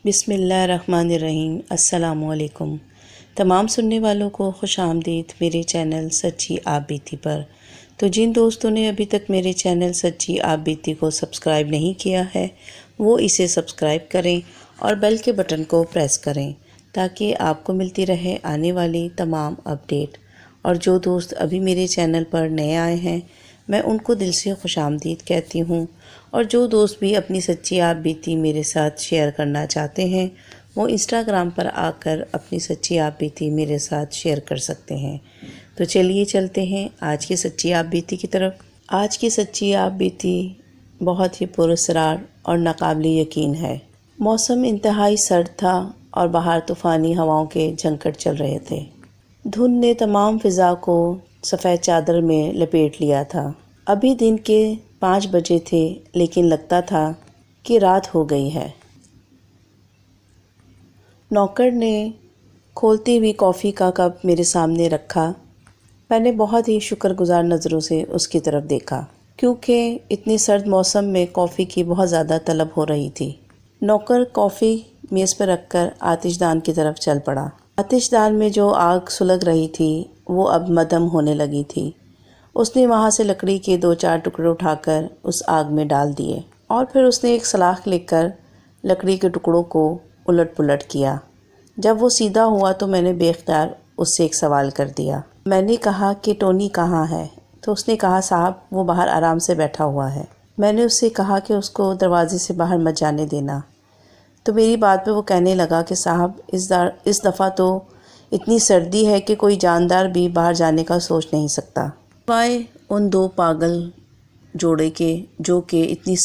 بسم اللہ الرحمن الرحیم۔ السلام علیکم تمام سننے والوں کو خوش آمدید میرے چینل سچی آپ بیتی پر۔ تو جن دوستوں نے ابھی تک میرے چینل سچی آپ بیتی کو سبسکرائب نہیں کیا ہے وہ اسے سبسکرائب کریں اور بیل کے بٹن کو پریس کریں تاکہ آپ کو ملتی رہے آنے والی تمام اپڈیٹ۔ اور جو دوست ابھی میرے چینل پر نئے آئے ہیں میں ان کو دل سے خوش آمدید کہتی ہوں، اور جو دوست بھی اپنی سچی آپ بیتی میرے ساتھ شیئر کرنا چاہتے ہیں وہ انسٹاگرام پر آ کر اپنی سچی آپ بیتی میرے ساتھ شیئر کر سکتے ہیں۔ تو چلیے چلتے ہیں آج کی سچی آپ بیتی کی طرف۔ آج کی سچی آپ بیتی بہت ہی پراسرار اور ناقابل یقین ہے۔ موسم انتہائی سرد تھا اور باہر طوفانی ہواؤں کے جھنکڑ چل رہے تھے۔ دھند نے تمام فضا کو سفید چادر میں لپیٹ لیا تھا۔ ابھی دن کے 5 بجے تھے لیکن لگتا تھا کہ رات ہو گئی ہے۔ نوکر نے کھولتی ہوئی کافی کا کپ میرے سامنے رکھا۔ میں نے بہت ہی شکر گزار نظروں سے اس کی طرف دیکھا کیونکہ اتنے سرد موسم میں کافی کی بہت زیادہ طلب ہو رہی تھی۔ نوکر کافی میز پر رکھ کر آتش دان کی طرف چل پڑا۔ آتش دان میں جو آگ سلگ رہی تھی وہ اب مدھم ہونے لگی تھی۔ اس نے وہاں سے لکڑی کے 2-4 ٹکڑے اٹھا کر اس آگ میں ڈال دیے اور پھر اس نے ایک سلاخ لے کر لکڑی کے ٹکڑوں کو الٹ پلٹ کیا۔ جب وہ سیدھا ہوا تو میں نے بے اختیار اس سے ایک سوال کر دیا۔ میں نے کہا کہ ٹونی کہاں ہے؟ تو اس نے کہا صاحب وہ باہر آرام سے بیٹھا ہوا ہے۔ میں نے اس سے کہا کہ اس کو دروازے سے باہر مت جانے دینا۔ تو میری بات پہ وہ کہنے لگا کہ صاحب اس دفعہ تو اتنی سردی ہے کہ کوئی جاندار بھی باہر جانے کا سوچ نہیں سکتا، سوائے ان 2 پاگل جوڑے کے جو کہ اتنی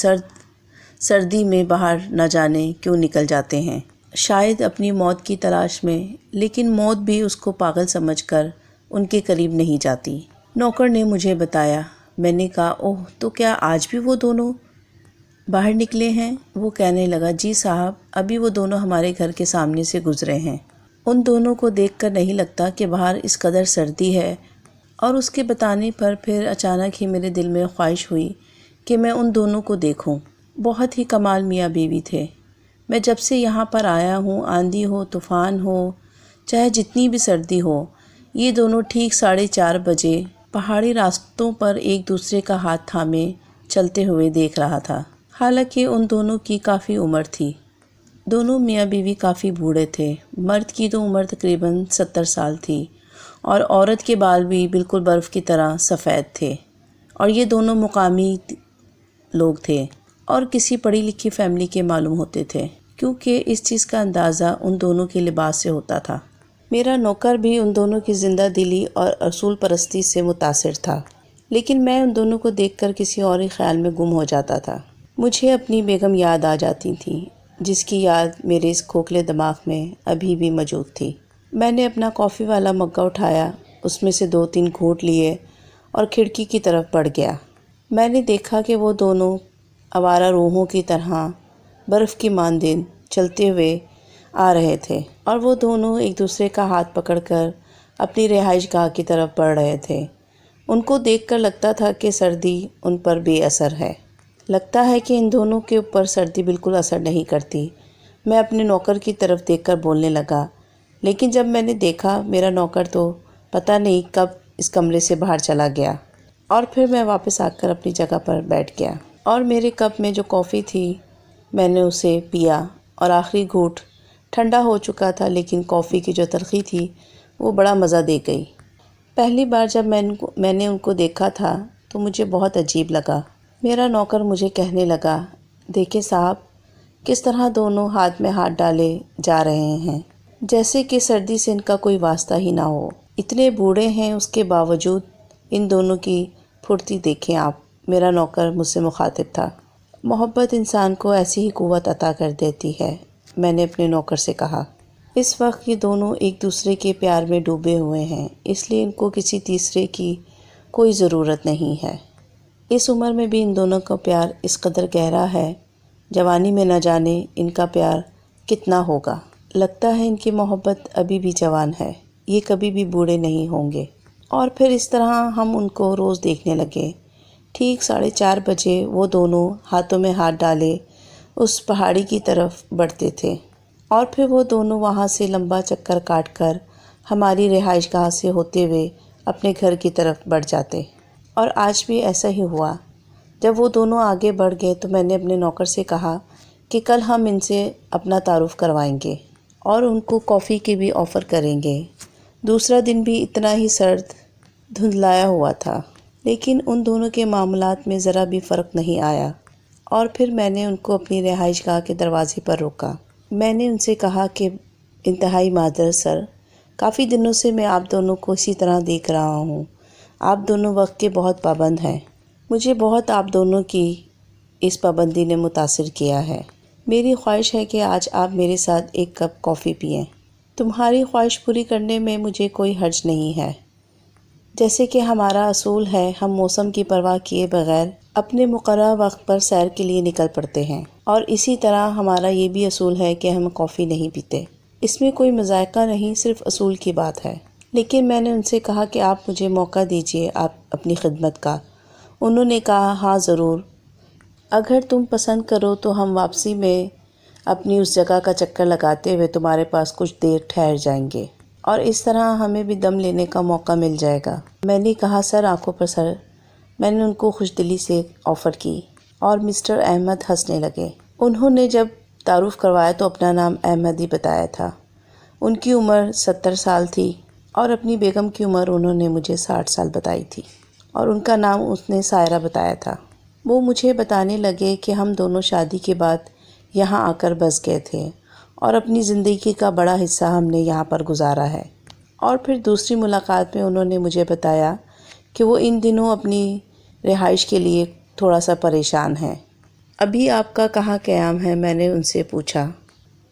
سردی میں باہر نہ جانے کیوں نکل جاتے ہیں، شاید اپنی موت کی تلاش میں، لیکن موت بھی اس کو پاگل سمجھ کر ان کے قریب نہیں جاتی۔ نوکر نے مجھے بتایا۔ میں نے کہا اوہ تو کیا آج بھی وہ دونوں باہر نکلے ہیں؟ وہ کہنے لگا جی صاحب ابھی وہ دونوں ہمارے گھر کے سامنے سے گزرے ہیں۔ ان دونوں کو دیکھ کر نہیں لگتا کہ باہر اس قدر سردی ہے۔ اور اس کے بتانے پر پھر اچانک ہی میرے دل میں خواہش ہوئی کہ میں ان دونوں کو دیکھوں۔ بہت ہی کمال میاں بیوی تھے۔ میں جب سے یہاں پر آیا ہوں، آندھی ہو طوفان ہو چاہے جتنی بھی سردی ہو، یہ دونوں ٹھیک 4:30 بجے پہاڑی راستوں پر ایک دوسرے کا ہاتھ تھامے چلتے ہوئے دیکھ رہا تھا۔ حالانکہ ان دونوں کی کافی عمر تھی۔ دونوں میاں بیوی کافی بوڑھے تھے۔ مرد کی تو عمر تقریباً 70 سال تھی اور عورت کے بال بھی بالکل برف کی طرح سفید تھے، اور یہ دونوں مقامی لوگ تھے اور کسی پڑھی لکھی فیملی کے معلوم ہوتے تھے کیونکہ اس چیز کا اندازہ ان دونوں کے لباس سے ہوتا تھا۔ میرا نوکر بھی ان دونوں کی زندہ دلی اور اصول پرستی سے متاثر تھا، لیکن میں ان دونوں کو دیکھ کر کسی اور ہی خیال میں گم ہو جاتا تھا۔ مجھے اپنی بیگم یاد آ جاتی تھی جس کی یاد میرے اس کھوکھلے دماغ میں ابھی بھی موجود تھی۔ میں نے اپنا کافی والا مگا اٹھایا، اس میں سے 2-3 گھونٹ لیے اور کھڑکی کی طرف بڑھ گیا۔ میں نے دیکھا کہ وہ دونوں آوارہ روحوں کی طرح برف کی مانند چلتے ہوئے آ رہے تھے اور وہ دونوں ایک دوسرے کا ہاتھ پکڑ کر اپنی رہائش گاہ کی طرف بڑھ رہے تھے۔ ان کو دیکھ کر لگتا تھا کہ سردی ان پر بے اثر ہے۔ لگتا ہے کہ ان دونوں کے اوپر سردی بالکل اثر نہیں کرتی۔ میں اپنے نوکر کی طرف دیکھ کر بولنے لگا، لیکن جب میں نے دیکھا میرا نوکر تو پتہ نہیں کب اس کمرے سے باہر چلا گیا، اور پھر میں واپس آ کر اپنی جگہ پر بیٹھ گیا اور میرے کپ میں جو کافی تھی میں نے اسے پیا اور آخری گھونٹ ٹھنڈا ہو چکا تھا، لیکن کافی کی جو تلخی تھی وہ بڑا مزہ دے گئی۔ پہلی بار جب میں نے ان کو دیکھا تھا تو مجھے بہت عجیب لگا۔ میرا نوکر مجھے کہنے لگا دیکھیں صاحب کس طرح دونوں ہاتھ میں ہاتھ ڈالے جا رہے ہیں، جیسے کہ سردی سے ان کا کوئی واسطہ ہی نہ ہو۔ اتنے بوڑھے ہیں اس کے باوجود ان دونوں کی پھرتی دیکھیں آپ۔ میرا نوکر مجھ سے مخاطب تھا۔ محبت انسان کو ایسی ہی قوت عطا کر دیتی ہے، میں نے اپنے نوکر سے کہا۔ اس وقت یہ دونوں ایک دوسرے کے پیار میں ڈوبے ہوئے ہیں، اس لیے ان کو کسی تیسرے کی کوئی ضرورت نہیں ہے۔ اس عمر میں بھی ان دونوں کا پیار اس قدر گہرا ہے، جوانی میں نہ جانے ان کا پیار کتنا ہوگا۔ لگتا ہے ان کی محبت ابھی بھی جوان ہے، یہ کبھی بھی بوڑھے نہیں ہوں گے۔ اور پھر اس طرح ہم ان کو روز دیکھنے لگے۔ ٹھیک 4:30 بجے وہ دونوں ہاتھوں میں ہاتھ ڈالے اس پہاڑی کی طرف بڑھتے تھے۔ اور پھر وہ دونوں وہاں سے لمبا چکر کاٹ کر ہماری رہائش گاہ سے ہوتے ہوئے اپنے گھر کی طرف بڑھ جاتے۔ اور آج بھی ایسا ہی ہوا۔ جب وہ دونوں آگے بڑھ گئے تو میں نے اپنے نوکر سے کہا کہ کل ہم ان سے اپنا تعارف کروائیں گے اور ان کو کافی کی بھی آفر کریں گے۔ دوسرا دن بھی اتنا ہی سرد دھندلایا ہوا تھا، لیکن ان دونوں کے معاملات میں ذرا بھی فرق نہیں آیا۔ اور پھر میں نے ان کو اپنی رہائش گاہ کے دروازے پر روکا۔ میں نے ان سے کہا کہ انتہائی معذرت سر، کافی دنوں سے میں آپ دونوں کو اسی طرح دیکھ رہا ہوں۔ آپ دونوں وقت کے بہت پابند ہیں۔ مجھے بہت آپ دونوں کی اس پابندی نے متاثر کیا ہے۔ میری خواہش ہے کہ آج آپ میرے ساتھ ایک کپ کافی پئیں۔ تمہاری خواہش پوری کرنے میں مجھے کوئی حرج نہیں ہے۔ جیسے کہ ہمارا اصول ہے، ہم موسم کی پرواہ کیے بغیر اپنے مقررہ وقت پر سیر کے لیے نکل پڑتے ہیں، اور اسی طرح ہمارا یہ بھی اصول ہے کہ ہم کافی نہیں پیتے۔ اس میں کوئی مذائقہ نہیں، صرف اصول کی بات ہے۔ لیکن میں نے ان سے کہا کہ آپ مجھے موقع دیجئے آپ اپنی خدمت کا۔ انہوں نے کہا ہاں ضرور، اگر تم پسند کرو تو ہم واپسی میں اپنی اس جگہ کا چکر لگاتے ہوئے تمہارے پاس کچھ دیر ٹھہر جائیں گے، اور اس طرح ہمیں بھی دم لینے کا موقع مل جائے گا۔ میں نے کہا سر، آنکھوں پر سر۔ میں نے ان کو خوش دلی سے آفر کی، اور مسٹر احمد ہنسنے لگے۔ انہوں نے جب تعارف کروایا تو اپنا نام احمد ہی بتایا تھا۔ ان کی عمر 70 سال تھی، اور اپنی بیگم کی عمر انہوں نے مجھے 60 سال بتائی تھی، اور ان کا نام اس نے سائرہ بتایا تھا۔ وہ مجھے بتانے لگے کہ ہم دونوں شادی کے بعد یہاں آ کر بس گئے تھے، اور اپنی زندگی کا بڑا حصہ ہم نے یہاں پر گزارا ہے۔ اور پھر دوسری ملاقات میں انہوں نے مجھے بتایا کہ وہ ان دنوں اپنی رہائش کے لیے تھوڑا سا پریشان ہیں۔ ابھی آپ کا کہاں قیام ہے؟ میں نے ان سے پوچھا۔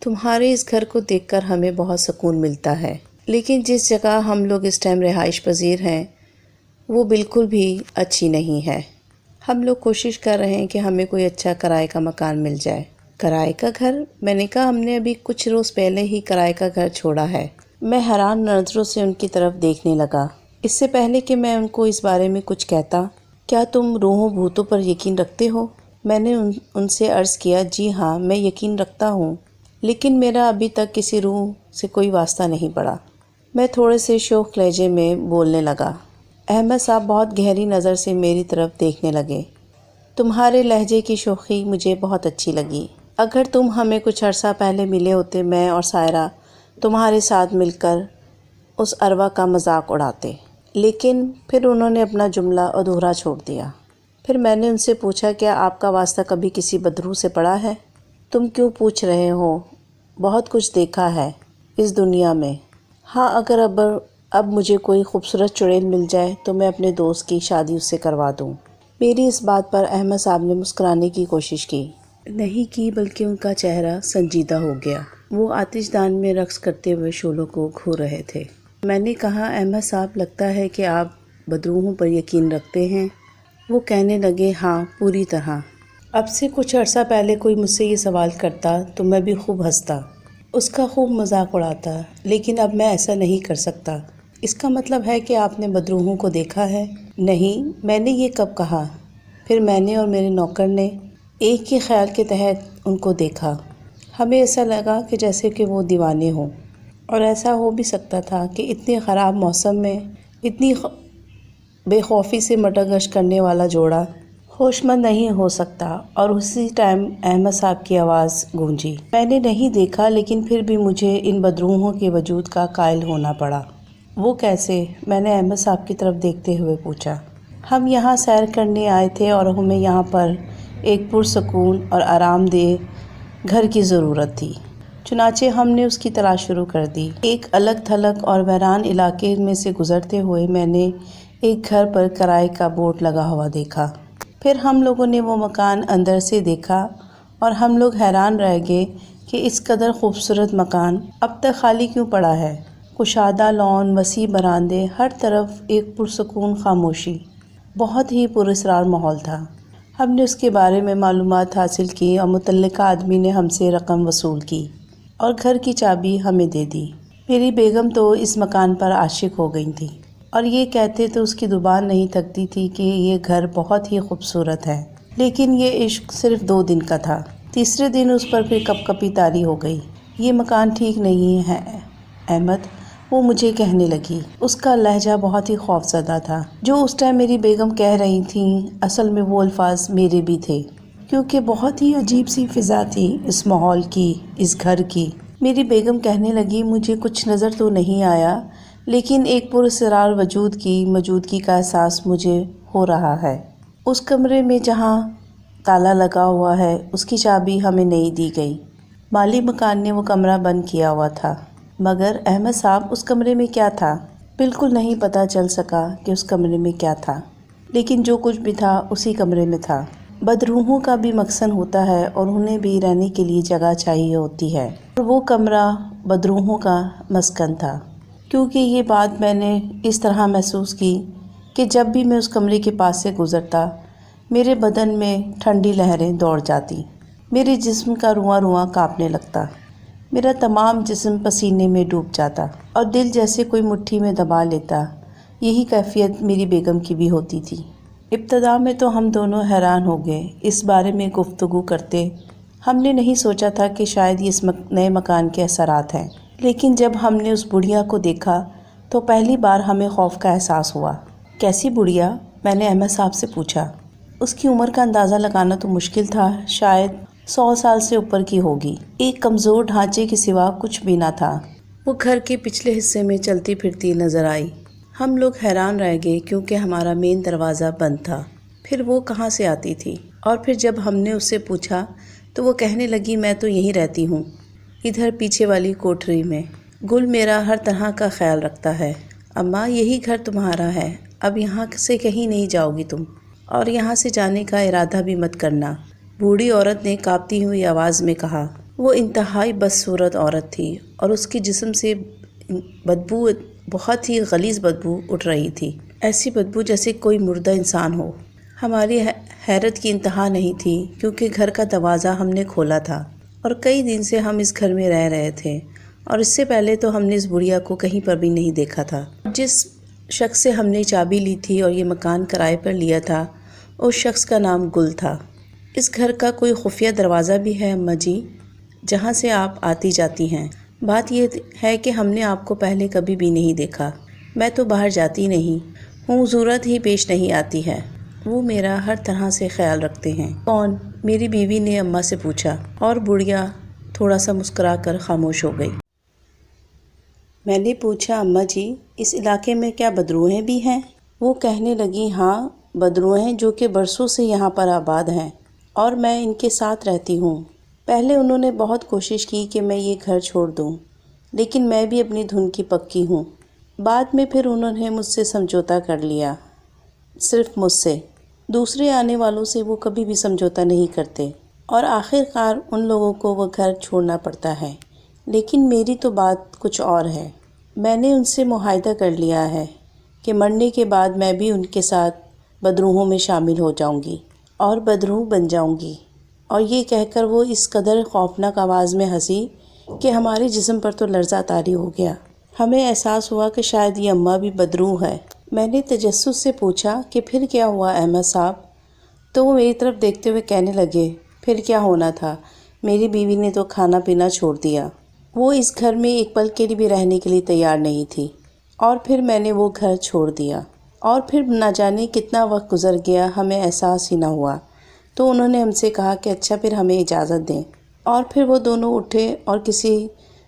تمہارے اس گھر کو دیکھ کر ہمیں بہت سکون ملتا ہے، لیکن جس جگہ ہم لوگ اس ٹائم رہائش پذیر ہیں وہ بالکل بھی اچھی نہیں ہے۔ ہم لوگ کوشش کر رہے ہیں کہ ہمیں کوئی اچھا کرائے کا مکان مل جائے۔ کرائے کا گھر؟ میں نے کہا ہم نے ابھی کچھ روز پہلے ہی کرائے کا گھر چھوڑا ہے۔ میں حیران نظروں سے ان کی طرف دیکھنے لگا۔ اس سے پہلے کہ میں ان کو اس بارے میں کچھ کہتا، کیا تم روحوں بھوتوں پر یقین رکھتے ہو؟ میں نے ان سے عرض کیا جی ہاں، میں یقین رکھتا ہوں، لیکن میرا ابھی تک کسی روح سے کوئی واسطہ نہیں پڑا۔ میں تھوڑے سے شوخ لہجے میں بولنے لگا۔ احمد صاحب بہت گہری نظر سے میری طرف دیکھنے لگے۔ تمہارے لہجے کی شوخی مجھے بہت اچھی لگی۔ اگر تم ہمیں کچھ عرصہ پہلے ملے ہوتے، میں اور سائرہ تمہارے ساتھ مل کر اس اروا کا مذاق اڑاتے۔ لیکن پھر انہوں نے اپنا جملہ ادھورا چھوڑ دیا۔ پھر میں نے ان سے پوچھا کیا آپ کا واسطہ کبھی کسی بدروح سے پڑا ہے؟ تم کیوں پوچھ رہے ہو؟ بہت کچھ دیکھا ہے اس دنیا میں۔ ہاں، اگر اب مجھے کوئی خوبصورت چڑیل مل جائے تو میں اپنے دوست کی شادی اس سے کروا دوں۔ میری اس بات پر احمد صاحب نے مسکرانے کی کوشش کی، نہیں کی، بلکہ ان کا چہرہ سنجیدہ ہو گیا۔ وہ آتش دان میں رقص کرتے ہوئے شعلوں کو گھو رہے تھے۔ میں نے کہا احمد صاحب، لگتا ہے کہ آپ بدروحوں پر یقین رکھتے ہیں۔ وہ کہنے لگے ہاں، پوری طرح۔ اب سے کچھ عرصہ پہلے کوئی مجھ سے یہ سوال کرتا تو میں بھی خوب ہنستا، اس کا خوب مذاق اڑاتا، لیکن اب میں ایسا نہیں کر سکتا۔ اس کا مطلب ہے کہ آپ نے بدروحوں کو دیکھا ہے؟ نہیں، میں نے یہ کب کہا؟ پھر میں نے اور میرے نوکر نے ایک ہی خیال کے تحت ان کو دیکھا۔ ہمیں ایسا لگا کہ جیسے کہ وہ دیوانے ہوں، اور ایسا ہو بھی سکتا تھا کہ اتنے خراب موسم میں اتنی بے خوفی سے مٹر گشت کرنے والا جوڑا ہوش مند نہیں ہو سکتا۔ اور اسی ٹائم احمد صاحب کی آواز گونجی، میں نے نہیں دیکھا، لیکن پھر بھی مجھے ان بدروحوں کے وجود کا قائل ہونا پڑا۔ وہ کیسے؟ میں نے احمد صاحب کی طرف دیکھتے ہوئے پوچھا۔ ہم یہاں سیر کرنے آئے تھے اور ہمیں یہاں پر ایک پرسکون اور آرام دہ گھر کی ضرورت تھی، چنانچہ ہم نے اس کی تلاش شروع کر دی۔ ایک الگ تھلگ اور ویران علاقے میں سے گزرتے ہوئے میں نے ایک گھر پر کرائے کا بورڈ لگا ہوا دیکھا۔ پھر ہم لوگوں نے وہ مکان اندر سے دیکھا، اور ہم لوگ حیران رہ گئے کہ اس قدر خوبصورت مکان اب تک خالی کیوں پڑا ہے۔ کشادہ لان، وسیع برآمدے، ہر طرف ایک پرسکون خاموشی، بہت ہی پراسرار ماحول تھا۔ ہم نے اس کے بارے میں معلومات حاصل کی، اور متعلقہ آدمی نے ہم سے رقم وصول کی اور گھر کی چابی ہمیں دے دی۔ میری بیگم تو اس مکان پر عاشق ہو گئی تھی، اور یہ کہتے تو اس کی زبان نہیں تھکتی تھی کہ یہ گھر بہت ہی خوبصورت ہے۔ لیکن یہ عشق صرف 2 دن کا تھا۔ تیسرے دن اس پر پھر کپ کپی طاری ہو گئی۔ یہ مکان ٹھیک نہیں ہے احمد، وہ مجھے کہنے لگی۔ اس کا لہجہ بہت ہی خوفزدہ تھا۔ جو اس ٹائم میری بیگم کہہ رہی تھیں اصل میں وہ الفاظ میرے بھی تھے، کیونکہ بہت ہی عجیب سی فضا تھی اس ماحول کی، اس گھر کی۔ میری بیگم کہنے لگی مجھے کچھ نظر تو نہیں آیا، لیکن ایک پراسرار وجود کی موجودگی کا احساس مجھے ہو رہا ہے۔ اس کمرے میں جہاں تالا لگا ہوا ہے اس کی چابی ہمیں نہیں دی گئی۔ مالی مکان نے وہ کمرہ بند کیا ہوا تھا، مگر احمد صاحب اس کمرے میں کیا تھا بالکل نہیں پتہ چل سکا کہ اس کمرے میں کیا تھا، لیکن جو کچھ بھی تھا اسی کمرے میں تھا۔ بدروحوں کا بھی مسکن ہوتا ہے اور انہیں بھی رہنے کے لیے جگہ چاہیے ہوتی ہے، اور وہ کمرہ بدروحوں کا مسکن تھا، کیونکہ یہ بات میں نے اس طرح محسوس کی کہ جب بھی میں اس کمرے کے پاس سے گزرتا میرے بدن میں ٹھنڈی لہریں دوڑ جاتی، میرے جسم کا رواں رواں کانپنے لگتا، میرا تمام جسم پسینے میں ڈوب جاتا اور دل جیسے کوئی مٹھی میں دبا لیتا۔ یہی کیفیت میری بیگم کی بھی ہوتی تھی۔ ابتدا میں تو ہم دونوں حیران ہو گئے اس بارے میں گفتگو کرتے۔ ہم نے نہیں سوچا تھا کہ شاید یہ اس نئے مکان کے اثرات ہیں، لیکن جب ہم نے اس بڑھیا کو دیکھا تو پہلی بار ہمیں خوف کا احساس ہوا۔ کیسی بڑھیا؟ میں نے احمد صاحب سے پوچھا۔ اس کی عمر کا اندازہ لگانا تو مشکل تھا، شاید 100 سال سے اوپر کی ہوگی۔ ایک کمزور ڈھانچے کے سوا کچھ بھی نہ تھا۔ وہ گھر کے پچھلے حصے میں چلتی پھرتی نظر آئی۔ ہم لوگ حیران رہ گئے کیونکہ ہمارا مین دروازہ بند تھا، پھر وہ کہاں سے آتی تھی؟ اور پھر جب ہم نے اس سے پوچھا تو وہ کہنے لگی میں تو یہیں رہتی ہوں، ادھر پیچھے والی کوٹری میں۔ گل میرا ہر طرح کا خیال رکھتا ہے۔ اماں یہی گھر تمہارا ہے، اب یہاں سے کہیں نہیں جاؤ گی تم، اور یہاں سے جانے کا ارادہ بھی مت کرنا، بوڑھی عورت نے کانپتی ہوئی آواز میں کہا۔ وہ انتہائی بدصورت عورت تھی اور اس کے جسم سے بدبو، بہت ہی غلیظ بدبو اٹھ رہی تھی، ایسی بدبو جیسے کوئی مردہ انسان ہو۔ ہماری حیرت کی انتہا نہیں تھی کیونکہ گھر کا دروازہ ہم نے کھولا تھا اور کئی دن سے ہم اس گھر میں رہ رہے تھے، اور اس سے پہلے تو ہم نے اس بڑھیا کو کہیں پر بھی نہیں دیکھا تھا۔ جس شخص سے ہم نے چابی لی تھی اور یہ مکان کرائے پر لیا تھا اس شخص کا نام گل تھا۔ اس گھر کا کوئی خفیہ دروازہ بھی ہے اماں جی جہاں سے آپ آتی جاتی ہیں؟ بات یہ ہے کہ ہم نے آپ کو پہلے کبھی بھی نہیں دیکھا۔ میں تو باہر جاتی نہیں ہوں، ضرورت ہی پیش نہیں آتی ہے۔ وہ میرا ہر طرح سے خیال رکھتے ہیں۔ کون؟ میری بیوی نے اماں سے پوچھا، اور بڑھیا تھوڑا سا مسکرا کر خاموش ہو گئی۔ میں نے پوچھا اماں جی اس علاقے میں کیا بدروہیں بھی ہیں؟ وہ کہنے لگی ہاں بدروہیں جو کہ برسوں سے یہاں پر آباد ہیں، اور میں ان کے ساتھ رہتی ہوں۔ پہلے انہوں نے بہت کوشش کی کہ میں یہ گھر چھوڑ دوں، لیکن میں بھی اپنی دھن کی پکی ہوں۔ بعد میں پھر انہوں نے مجھ سے سمجھوتا کر لیا، صرف مجھ سے۔ دوسرے آنے والوں سے وہ کبھی بھی سمجھوتا نہیں کرتے، اور آخر کار ان لوگوں کو وہ گھر چھوڑنا پڑتا ہے۔ لیکن میری تو بات کچھ اور ہے۔ میں نے ان سے معاہدہ کر لیا ہے کہ مرنے کے بعد میں بھی ان کے ساتھ بدروحوں میں شامل ہو جاؤں گی اور بدروح بن جاؤں گی۔ اور یہ کہہ کر وہ اس قدر خوفناک آواز میں ہنسی کہ ہمارے جسم پر تو لرزہ طاری ہو گیا۔ ہمیں احساس ہوا کہ شاید یہ اماں بھی بدروح ہے۔ میں نے تجسس سے پوچھا کہ پھر کیا ہوا احمد صاحب؟ تو وہ میری طرف دیکھتے ہوئے کہنے لگے پھر کیا ہونا تھا، میری بیوی نے تو کھانا پینا چھوڑ دیا، وہ اس گھر میں ایک پل کے لیے بھی رہنے کے لیے تیار نہیں تھی، اور پھر میں نے وہ گھر چھوڑ دیا، اور پھر نہ جانے کتنا وقت گزر گیا ہمیں احساس ہی نہ ہوا۔ تو انہوں نے ہم سے کہا کہ اچھا پھر ہمیں اجازت دیں، اور پھر وہ دونوں اٹھے اور کسی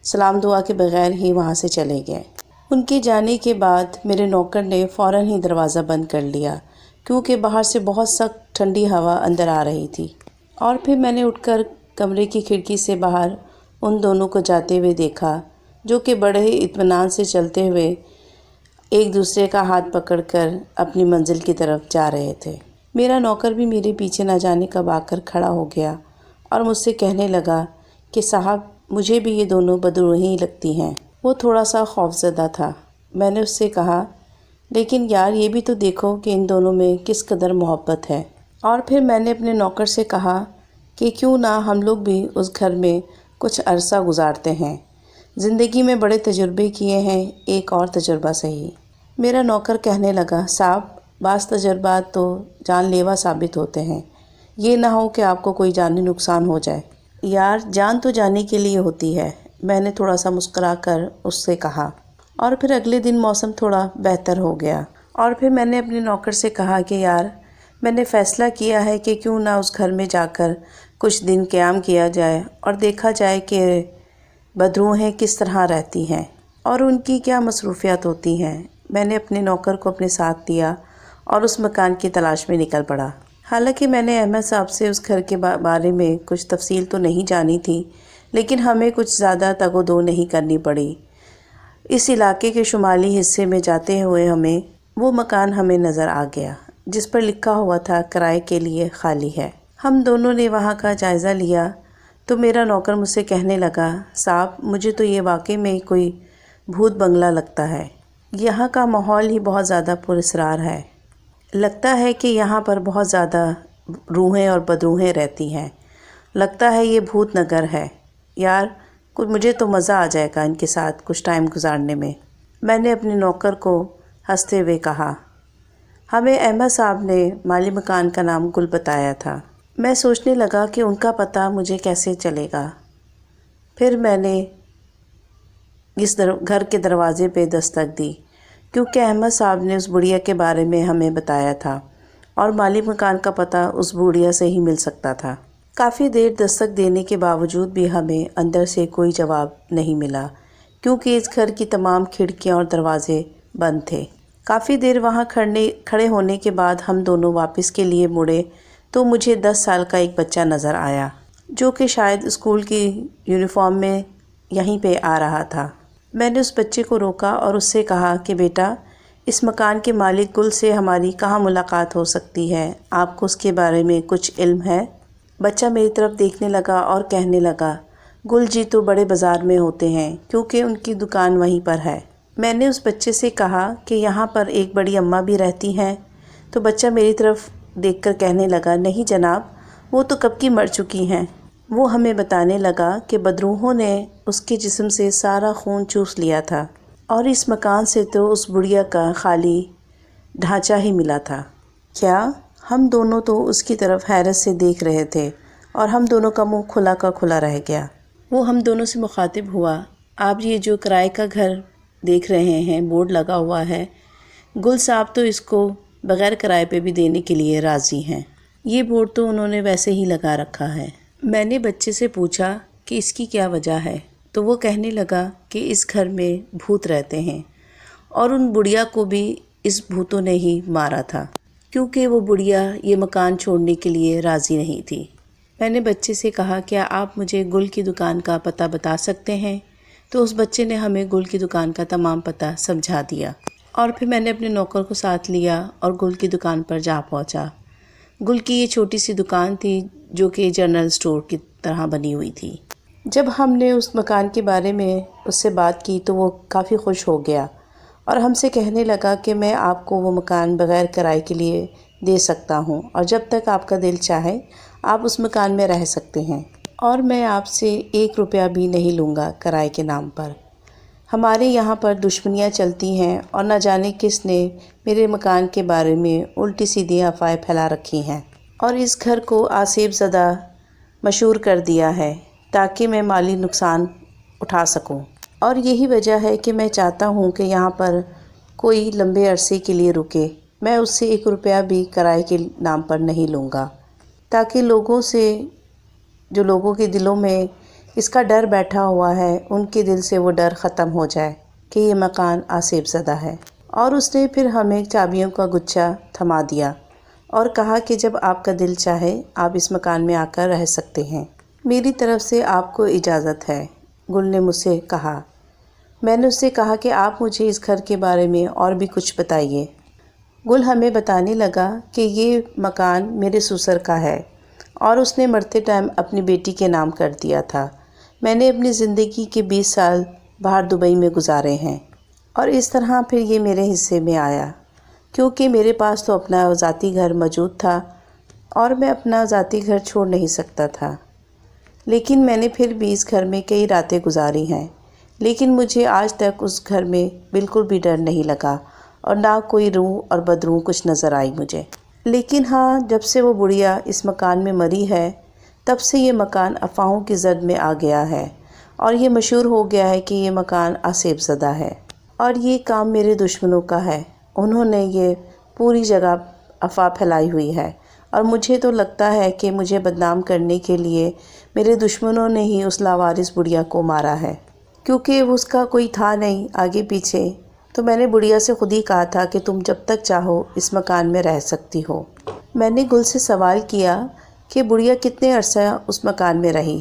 سلام دعا کے بغیر ہی وہاں سے چلے گئے۔ ان کے جانے کے بعد میرے نوکر نے فوراً ہی دروازہ بند کر لیا کیونکہ باہر سے بہت سخت ٹھنڈی ہوا اندر آ رہی تھی، اور پھر میں نے اٹھ کر کمرے کی کھڑکی سے باہر ان دونوں کو جاتے ہوئے دیکھا جو کہ بڑے ہی اطمینان سے چلتے ہوئے ایک دوسرے کا ہاتھ پکڑ کر اپنی منزل کی طرف جا رہے تھے۔ میرا نوکر بھی میرے پیچھے نہ جانے کب آ کر کھڑا ہو گیا اور مجھ سے کہنے لگا کہ صاحب مجھے بھی یہ دونوں بدروہیں ہی لگتی ہیں۔ وہ تھوڑا سا خوفزدہ تھا۔ میں نے اس سے کہا لیکن یار یہ بھی تو دیکھو کہ ان دونوں میں کس قدر محبت ہے۔ اور پھر میں نے اپنے نوکر سے کہا کہ کیوں نہ ہم لوگ بھی اس گھر میں کچھ عرصہ گزارتے ہیں، زندگی میں بڑے تجربے کیے ہیں، ایک اور تجربہ صحیح۔ میرا نوکر کہنے لگا صاحب بعض تجربات تو جان لیوا ثابت ہوتے ہیں، یہ نہ ہو کہ آپ کو کوئی جانی نقصان ہو جائے۔ یار جان تو جانے کے لیے ہوتی ہے، میں نے تھوڑا سا مسکرا کر اس سے کہا، اور پھر اگلے دن موسم تھوڑا بہتر ہو گیا، اور پھر میں نے اپنے نوکر سے کہا کہ یار میں نے فیصلہ کیا ہے کہ کیوں نہ اس گھر میں جا کر کچھ دن قیام کیا جائے اور دیکھا جائے کہ بدروحیں کس طرح رہتی ہیں اور ان کی کیا مصروفیات ہوتی ہیں۔ میں نے اپنے نوکر کو اپنے ساتھ لیا اور اس مکان کی تلاش میں نکل پڑا۔ حالانکہ میں نے احمد صاحب سے اس گھر کے بارے میں کچھ تفصیل تو نہیں جانی تھی، لیکن ہمیں کچھ زیادہ تگ و دو نہیں کرنی پڑی۔ اس علاقے کے شمالی حصے میں جاتے ہوئے وہ مکان ہمیں نظر آ گیا جس پر لکھا ہوا تھا کرائے کے لیے خالی ہے۔ ہم دونوں نے وہاں کا جائزہ لیا تو میرا نوکر مجھ سے کہنے لگا، صاحب مجھے تو یہ واقعی میں کوئی بھوت بنگلہ لگتا ہے، یہاں کا ماحول ہی بہت زیادہ پراسرار ہے، لگتا ہے کہ یہاں پر بہت زیادہ روحیں اور بدروحیں رہتی ہیں، لگتا ہے یہ بھوت نگر ہے، یار مجھے تو مزہ آ جائے گا ان کے ساتھ کچھ ٹائم گزارنے میں۔ میں نے اپنے نوکر کو ہنستے ہوئے کہا، ہمیں احمد صاحب نے مالی مکان کا نام گل بتایا تھا۔ میں سوچنے لگا کہ ان کا پتہ مجھے کیسے چلے گا۔ پھر میں نے اس گھر کے دروازے پہ دستک دی کیونکہ احمد صاحب نے اس بڑھیا کے بارے میں ہمیں بتایا تھا اور مالی مکان کا پتہ اس بڑھیا سے ہی مل سکتا تھا۔ کافی دیر دستک دینے کے باوجود بھی ہمیں اندر سے کوئی جواب نہیں ملا کیونکہ اس گھر کی تمام کھڑکیاں اور دروازے بند تھے۔ کافی دیر وہاں کھڑے ہونے کے بعد ہم دونوں واپس کے لیے مڑے تو مجھے 10 سال کا ایک بچہ نظر آیا جو کہ شاید اسکول کی یونیفارم میں یہیں پہ آ رہا تھا۔ میں نے اس بچے کو روکا اور اس سے کہا کہ بیٹا، اس مکان کے مالک گل سے ہماری کہاں ملاقات ہو سکتی ہے؟ آپ کو اس کے بارے میں کچھ علم ہے؟ بچہ میری طرف دیکھنے لگا اور کہنے لگا، گل جی تو بڑے بازار میں ہوتے ہیں کیونکہ ان کی دکان وہیں پر ہے۔ میں نے اس بچے سے کہا کہ یہاں پر ایک بڑی اماں بھی رہتی ہیں، تو بچہ میری طرف دیکھ کر کہنے لگا، نہیں جناب، وہ تو کب کی مر چکی ہیں۔ وہ ہمیں بتانے لگا کہ بدروحوں نے اس کے جسم سے سارا خون چوس لیا تھا اور اس مکان سے تو اس بڑھیا کا خالی ڈھانچہ ہی ملا تھا۔ کیا؟ ہم دونوں تو اس کی طرف حیرت سے دیکھ رہے تھے اور ہم دونوں کا منہ کھلا کا کھلا رہ گیا۔ وہ ہم دونوں سے مخاطب ہوا، آپ یہ جو کرائے کا گھر دیکھ رہے ہیں، بورڈ لگا ہوا ہے، گل صاحب تو اس کو بغیر کرائے پہ بھی دینے کے لیے راضی ہیں۔ یہ بورڈ تو انہوں نے ویسے ہی لگا رکھا ہے۔ میں نے بچے سے پوچھا کہ اس کی کیا وجہ ہے، تو وہ کہنے لگا کہ اس گھر میں بھوت رہتے ہیں اور ان بڑھیا کو بھی اس بھوتوں نے ہی مارا تھا کیونکہ وہ بڑھیا یہ مکان چھوڑنے کے لیے راضی نہیں تھی۔ میں نے بچے سے کہا، کیا آپ مجھے گل کی دکان کا پتہ بتا سکتے ہیں؟ تو اس بچے نے ہمیں گل کی دکان کا تمام پتہ سمجھا دیا اور پھر میں نے اپنے نوکر کو ساتھ لیا اور گل کی دکان پر جا پہنچا۔ گل کی یہ چھوٹی سی دکان تھی جو کہ جنرل اسٹور کی طرح بنی ہوئی تھی۔ جب ہم نے اس مکان کے بارے میں اس سے بات کی تو وہ کافی خوش ہو گیا اور ہم سے کہنے لگا کہ میں آپ کو وہ مکان بغیر کرائے کے لیے دے سکتا ہوں اور جب تک آپ کا دل چاہے آپ اس مکان میں رہ سکتے ہیں، اور میں آپ سے 1 روپیہ بھی نہیں لوں گا کرائے کے نام پر۔ ہمارے یہاں پر دشمنیاں چلتی ہیں اور نہ جانے کس نے میرے مکان کے بارے میں الٹی سیدھی افواہیں پھیلا رکھی ہیں اور اس گھر کو آسیب زدہ مشہور کر دیا ہے تاکہ میں مالی نقصان اٹھا سکوں، اور یہی وجہ ہے کہ میں چاہتا ہوں کہ یہاں پر کوئی لمبے عرصے کے لیے رکے۔ میں اس سے 1 روپیہ بھی کرائے کے نام پر نہیں لوں گا تاکہ لوگوں کے دلوں میں اس کا ڈر بیٹھا ہوا ہے، ان کے دل سے وہ ڈر ختم ہو جائے کہ یہ مکان آسیب زدہ ہے۔ اور اس نے پھر ہمیں چابیوں کا گچھا تھما دیا اور کہا کہ جب آپ کا دل چاہے آپ اس مکان میں آ کر رہ سکتے ہیں، میری طرف سے آپ کو اجازت ہے۔ گل نے مجھ سے کہا۔ میں نے اس سے کہا کہ آپ مجھے اس گھر کے بارے میں اور بھی کچھ بتائیے۔ گل ہمیں بتانے لگا کہ یہ مکان میرے سسر کا ہے اور اس نے مرتے ٹائم اپنی بیٹی کے نام کر دیا تھا۔ میں نے اپنی زندگی کے 20 سال باہر دبئی میں گزارے ہیں اور اس طرح پھر یہ میرے حصے میں آیا کیونکہ میرے پاس تو اپنا ذاتی گھر موجود تھا اور میں اپنا ذاتی گھر چھوڑ نہیں سکتا تھا، لیکن میں نے پھر بھی اس گھر میں کئی راتیں گزاری ہیں، لیکن مجھے آج تک اس گھر میں بالکل بھی ڈر نہیں لگا اور نہ کوئی روح اور بدروح کچھ نظر آئی مجھے۔ لیکن ہاں، جب سے وہ بڑھیا اس مکان میں مری ہے تب سے یہ مکان افواہوں کی زد میں آ گیا ہے اور یہ مشہور ہو گیا ہے کہ یہ مکان آسیب زدہ ہے اور یہ کام میرے دشمنوں کا ہے۔ انہوں نے یہ پوری جگہ افواہ پھیلائی ہوئی ہے اور مجھے تو لگتا ہے کہ مجھے بدنام کرنے کے لیے میرے دشمنوں نے ہی اس لاوارث بڑھیا کو مارا ہے، کیونکہ اس کا کوئی تھا نہیں آگے پیچھے۔ تو میں نے بڑھیا سے خود ہی کہا تھا کہ تم جب تک چاہو اس مکان میں رہ سکتی ہو۔ میں نے گل سے سوال کیا کہ بڑھیا کتنے عرصہ اس مکان میں رہی،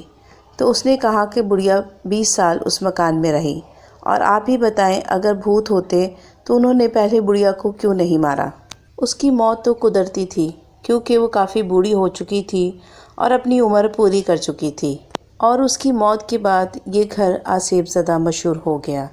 تو اس نے کہا کہ بڑھیا 20 سال اس مکان میں رہی۔ اور آپ ہی بتائیں، اگر بھوت ہوتے تو انہوں نے پہلے بڑھیا کو کیوں نہیں مارا؟ اس کی موت تو قدرتی تھی، کیونکہ وہ کافی بوڑھی ہو چکی تھی اور اپنی عمر پوری کر چکی تھی، اور اس کی موت کے بعد یہ گھر آسیب زدہ مشہور ہو گیا۔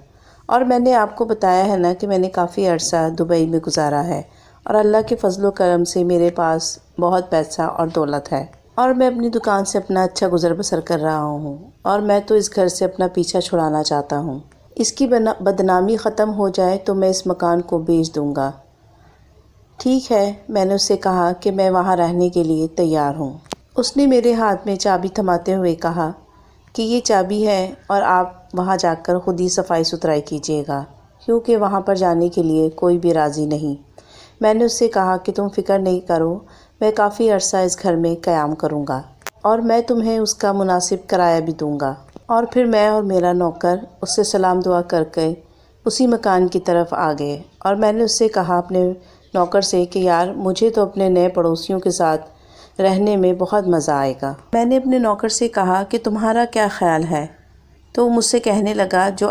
اور میں نے آپ کو بتایا ہے نا کہ میں نے کافی عرصہ دبئی میں گزارا ہے اور اللہ کے فضل و کرم سے میرے پاس بہت پیسہ اور دولت ہے، اور میں اپنی دکان سے اپنا اچھا گزر بسر کر رہا ہوں، اور میں تو اس گھر سے اپنا پیچھا چھڑانا چاہتا ہوں۔ اس کی بدنامی ختم ہو جائے تو میں اس مکان کو بیچ دوں گا۔ ٹھیک ہے، میں نے اسے کہا کہ میں وہاں رہنے کے لیے تیار ہوں۔ اس نے میرے ہاتھ میں چابی تھماتے ہوئے کہا کہ یہ چابی ہے اور آپ وہاں جا کر خود ہی صفائی ستھرائی کیجیے گا، کیونکہ وہاں پر جانے کے لیے کوئی بھی راضی نہیں۔ میں نے اس سے کہا کہ تم فکر نہیں کرو، میں کافی عرصہ اس گھر میں قیام کروں گا اور میں تمہیں اس کا مناسب کرایہ بھی دوں گا۔ اور پھر میں اور میرا نوکر اس سے سلام دعا کر کے اسی مکان کی طرف آ گئے، اور میں نے اس سے کہا اپنے نوکر سے کہ یار مجھے تو اپنے نئے پڑوسیوں کے ساتھ رہنے میں بہت مزہ آئے گا۔ میں نے اپنے نوکر سے کہا کہ تمہارا کیا خیال ہے؟ تو وہ مجھ سے کہنے لگا جو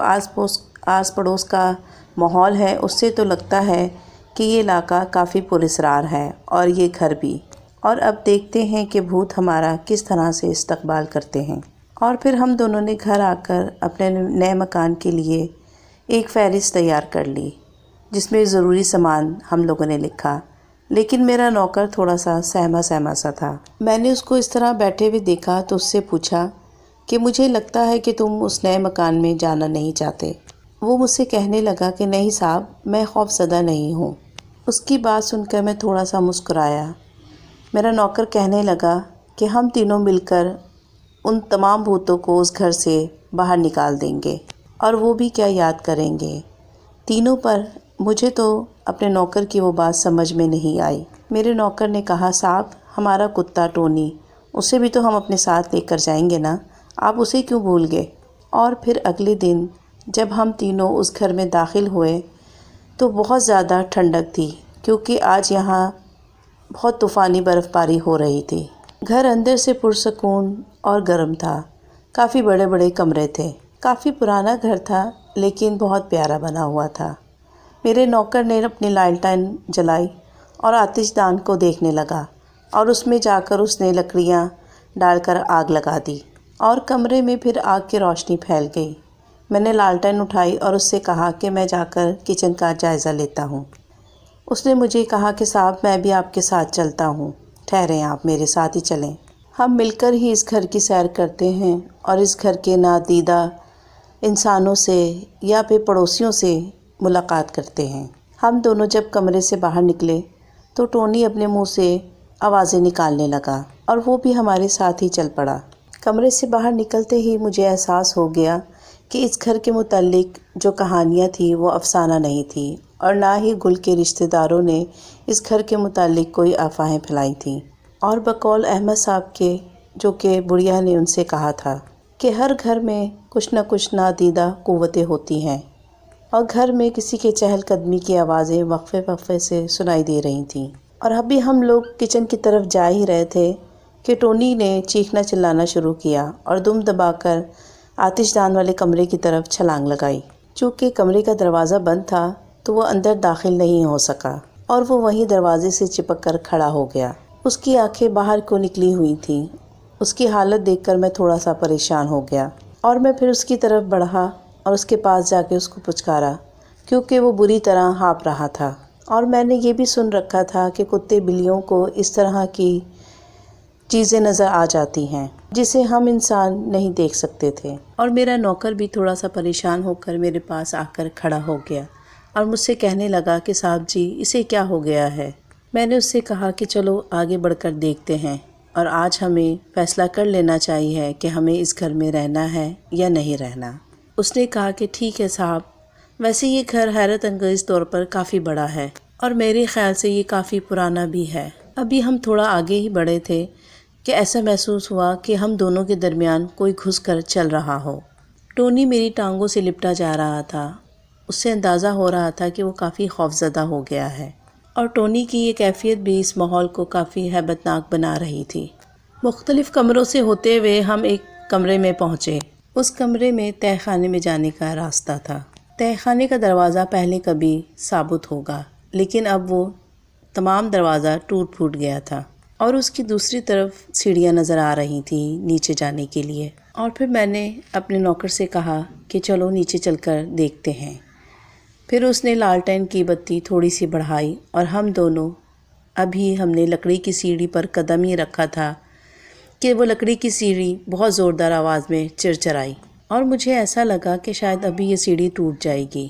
آس پڑوس کا ماحول ہے اس سے تو لگتا ہے کہ یہ علاقہ کافی پراسرار ہے، اور یہ گھر بھی۔ اور اب دیکھتے ہیں کہ بھوت ہمارا کس طرح سے استقبال کرتے ہیں۔ اور پھر ہم دونوں نے گھر آ کر اپنے نئے مکان کے لیے ایک فہرست تیار کر لی، جس میں ضروری سامان ہم لوگوں نے لکھا، لیکن میرا نوکر تھوڑا سا سہما سا تھا۔ میں نے اس کو اس طرح بیٹھے ہوئے دیکھا تو اس سے پوچھا کہ مجھے لگتا ہے کہ تم اس نئے مکان میں جانا نہیں چاہتے۔ وہ مجھ سے کہنے لگا کہ نہیں صاحب، میں خوف زدہ نہیں ہوں۔ اس کی بات سن کر میں تھوڑا سا مسکرایا۔ میرا نوکر کہنے لگا کہ ہم تینوں مل کر ان تمام بھوتوں کو اس گھر سے باہر نکال دیں گے، اور وہ بھی کیا یاد کریں گے تینوں پر۔ مجھے تو اپنے نوکر کی وہ بات سمجھ میں نہیں آئی۔ میرے نوکر نے کہا صاحب، ہمارا کتا ٹونی، اسے بھی تو ہم اپنے ساتھ لے کر جائیں گے نا، آپ اسے کیوں بھول گئے؟ اور پھر اگلے دن جب ہم تینوں اس گھر میں داخل ہوئے تو بہت زیادہ ٹھنڈک تھی، کیونکہ آج یہاں بہت طوفانی برف باری ہو رہی تھی۔ گھر اندر سے پرسکون اور گرم تھا، کافی بڑے بڑے کمرے تھے، کافی پرانا گھر تھا لیکن بہت پیارا بنا ہوا تھا۔ میرے نوکر نے اپنی لالٹین جلائی اور آتش دان کو دیکھنے لگا، اور اس میں جا کر اس نے لکڑیاں ڈال کر آگ لگا دی، اور کمرے میں پھر آگ کی روشنی پھیل گئی۔ میں نے لالٹین اٹھائی اور اس سے کہا کہ میں جا کر کچن کا جائزہ لیتا ہوں۔ اس نے مجھے کہا کہ صاحب میں بھی آپ کے ساتھ چلتا ہوں، ٹھہریں آپ میرے ساتھ ہی چلیں، ہم مل کر ہی اس گھر کی سیر کرتے ہیں اور اس گھر کے نادیدہ انسانوں سے یا پھر پڑوسیوں سے ملاقات کرتے ہیں۔ ہم دونوں جب کمرے سے باہر نکلے تو ٹونی اپنے منہ سے آوازیں نکالنے لگا اور وہ بھی ہمارے ساتھ ہی چل پڑا۔ کمرے سے باہر نکلتے ہی مجھے احساس ہو گیا کہ اس گھر کے متعلق جو کہانیاں تھیں وہ افسانہ نہیں تھیں، اور نہ ہی گل کے رشتہ داروں نے اس گھر کے متعلق کوئی افواہیں پھیلائی تھیں۔ اور بقول احمد صاحب کے، جو کہ بڑھیا نے ان سے کہا تھا کہ ہر گھر میں کچھ نہ کچھ نادیدہ قوتیں ہوتی ہیں، اور گھر میں کسی کے چہل قدمی کی آوازیں وقفے وقفے سے سنائی دے رہی تھیں۔ اور ابھی ہم لوگ کچن کی طرف جا ہی رہے تھے کہ ٹونی نے چیخنا چلانا شروع کیا اور دم دبا کر آتش دان والے کمرے کی طرف چھلانگ لگائی۔ چونکہ کمرے کا دروازہ بند تھا تو وہ اندر داخل نہیں ہو سکا، اور وہ وہیں دروازے سے چپک کر کھڑا ہو گیا۔ اس کی آنکھیں باہر کو نکلی ہوئی تھیں۔ اس کی حالت دیکھ کر میں تھوڑا سا پریشان ہو گیا، اور میں پھر اس کی طرف بڑھا اور اس کے پاس جا کے اس کو پچکارا، کیونکہ وہ بری طرح ہانپ رہا تھا۔ اور میں نے یہ بھی سن رکھا تھا کہ کتے بلیوں کو اس طرح کی چیزیں نظر آ جاتی ہیں جسے ہم انسان نہیں دیکھ سکتے تھے۔ اور میرا نوکر بھی تھوڑا سا پریشان ہو کر میرے پاس آ کر کھڑا ہو گیا اور مجھ سے کہنے لگا کہ صاحب جی، اسے کیا ہو گیا ہے؟ میں نے اس سے کہا کہ چلو آگے بڑھ کر دیکھتے ہیں۔ اور آج ہمیں فیصلہ کر لینا چاہیے کہ ہمیں اس گھر میں رہنا ہے یا نہیں رہنا۔ اس نے کہا کہ ٹھیک ہے صاحب، ویسے یہ گھر حیرت انگیز طور پر کافی بڑا ہے اور میرے خیال سے یہ کافی پرانا بھی ہے۔ ابھی ہم تھوڑا آگے ہی بڑھے تھے کہ ایسا محسوس ہوا کہ ہم دونوں کے درمیان کوئی گھس کر چل رہا ہو۔ ٹونی میری ٹانگوں سے لپٹا جا رہا تھا۔ اس سے اندازہ ہو رہا تھا کہ وہ کافی خوفزدہ ہو گیا ہے، اور ٹونی کی یہ کیفیت بھی اس ماحول کو کافی ہیبت ناک بنا رہی تھی۔ مختلف کمروں سے ہوتے ہوئے ہم ایک کمرے میں پہنچے۔ اس کمرے میں تہہ خانے میں جانے کا راستہ تھا۔ تہہ خانے کا دروازہ پہلے کبھی ثابت ہوگا، لیکن اب وہ تمام دروازہ ٹوٹ پھوٹ گیا تھا اور اس کی دوسری طرف سیڑھیاں نظر آ رہی تھیں نیچے جانے کے لیے۔ اور پھر میں نے اپنے نوکر سے کہا کہ چلو نیچے چل کر دیکھتے ہیں۔ پھر اس نے لالٹین کی بتی تھوڑی سی بڑھائی اور ہم دونوں، ابھی ہم نے لکڑی کی سیڑھی پر قدم ہی رکھا تھا کہ وہ لکڑی کی سیڑھی بہت زوردار آواز میں چرچرائی، اور مجھے ایسا لگا کہ شاید ابھی یہ سیڑھی ٹوٹ جائے گی۔